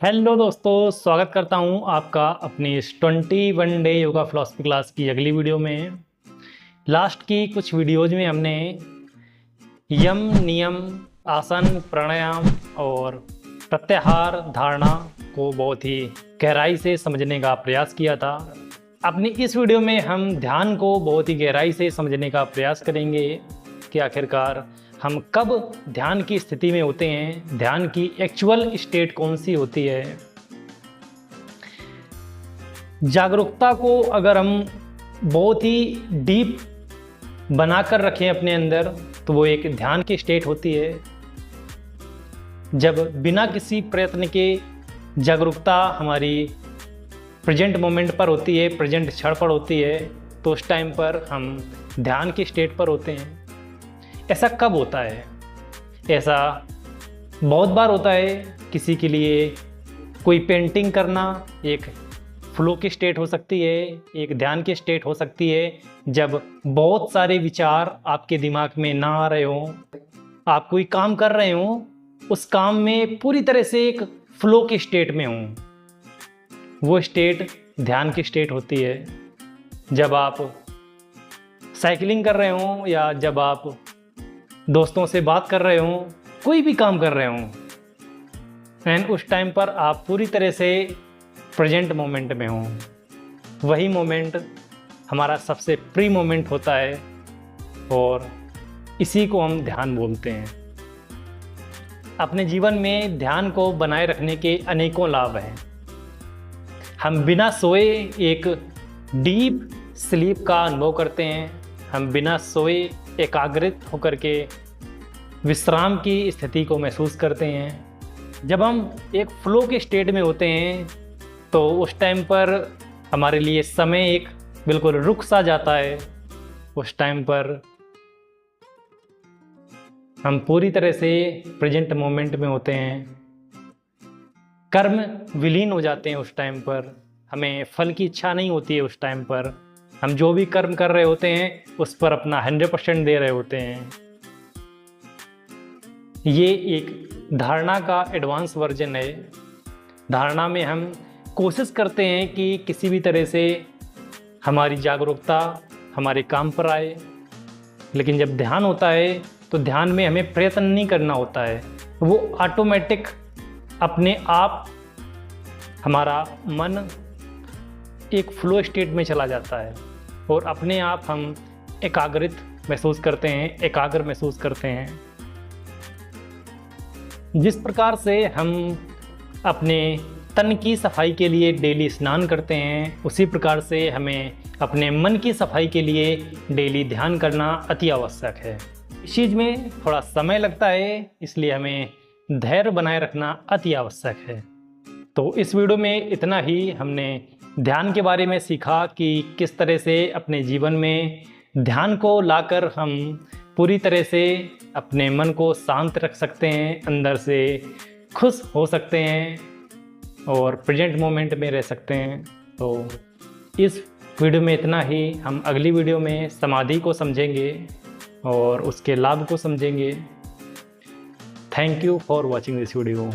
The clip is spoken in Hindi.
हेलो दोस्तों, स्वागत करता हूं आपका अपनी इस 21 डे योगा फिलॉसफी क्लास की अगली वीडियो में। लास्ट की कुछ वीडियोज में हमने यम, नियम, आसन, प्राणायाम और प्रत्याहार धारणा को बहुत ही गहराई से समझने का प्रयास किया था। अपनी इस वीडियो में हम ध्यान को बहुत ही गहराई से समझने का प्रयास करेंगे कि आखिरकार हम कब ध्यान की स्थिति में होते हैं, ध्यान की एक्चुअल स्टेट कौन सी होती है। जागरूकता को अगर हम बहुत ही डीप बनाकर रखें अपने अंदर, तो वो एक ध्यान की स्टेट होती है। जब बिना किसी प्रयत्न के जागरूकता हमारी प्रेजेंट मोमेंट पर होती है, प्रेजेंट क्षण पर होती है, तो उस टाइम पर हम ध्यान की स्टेट पर होते हैं। ऐसा कब होता है? ऐसा बहुत बार होता है। किसी के लिए कोई पेंटिंग करना एक फ्लो की स्टेट हो सकती है, एक ध्यान की स्टेट हो सकती है। जब बहुत सारे विचार आपके दिमाग में ना आ रहे हो, आप कोई काम कर रहे हो, उस काम में पूरी तरह से एक फ्लो की स्टेट में हो, वो स्टेट ध्यान की स्टेट होती है। जब आप साइकिलिंग कर रहे हो या जब आप दोस्तों से बात कर रहे हो, कोई भी काम कर रहे हो, एंड उस टाइम पर आप पूरी तरह से प्रेजेंट मोमेंट में हो। वही मोमेंट हमारा सबसे प्री मोमेंट होता है और इसी को हम ध्यान बोलते हैं। अपने जीवन में ध्यान को बनाए रखने के अनेकों लाभ हैं। हम बिना सोए एक डीप स्लीप का अनुभव करते हैं। हम बिना सोए एकाग्रित होकर के विश्राम की स्थिति को महसूस करते हैं। जब हम एक फ्लो के स्टेट में होते हैं, तो उस टाइम पर हमारे लिए समय एक बिल्कुल रुक सा जाता है। उस टाइम पर हम पूरी तरह से प्रेजेंट मोमेंट में होते हैं। कर्म विलीन हो जाते हैं। उस टाइम पर हमें फल की इच्छा नहीं होती है। उस टाइम पर हम जो भी कर्म कर रहे होते हैं, उस पर अपना 100% दे रहे होते हैं। ये एक धारणा का एडवांस वर्जन है। धारणा में हम कोशिश करते हैं कि किसी भी तरह से हमारी जागरूकता हमारे काम पर आए, लेकिन जब ध्यान होता है तो ध्यान में हमें प्रयत्न नहीं करना होता है। वो ऑटोमेटिक अपने आप हमारा मन एक फ्लो स्टेट में चला जाता है और अपने आप हम एकाग्रित महसूस करते हैं, एकाग्र महसूस करते हैं। जिस प्रकार से हम अपने तन की सफाई के लिए डेली स्नान करते हैं, उसी प्रकार से हमें अपने मन की सफाई के लिए डेली ध्यान करना अति आवश्यक है। इस चीज़ में थोड़ा समय लगता है, इसलिए हमें धैर्य बनाए रखना अति आवश्यक है। तो इस वीडियो में इतना ही। हमने ध्यान के बारे में सीखा कि किस तरह से अपने जीवन में ध्यान को लाकर हम पूरी तरह से अपने मन को शांत रख सकते हैं, अंदर से खुश हो सकते हैं और प्रेजेंट मोमेंट में रह सकते हैं। तो इस वीडियो में इतना ही। हम अगली वीडियो में समाधि को समझेंगे और उसके लाभ को समझेंगे। Thank you for watching this video.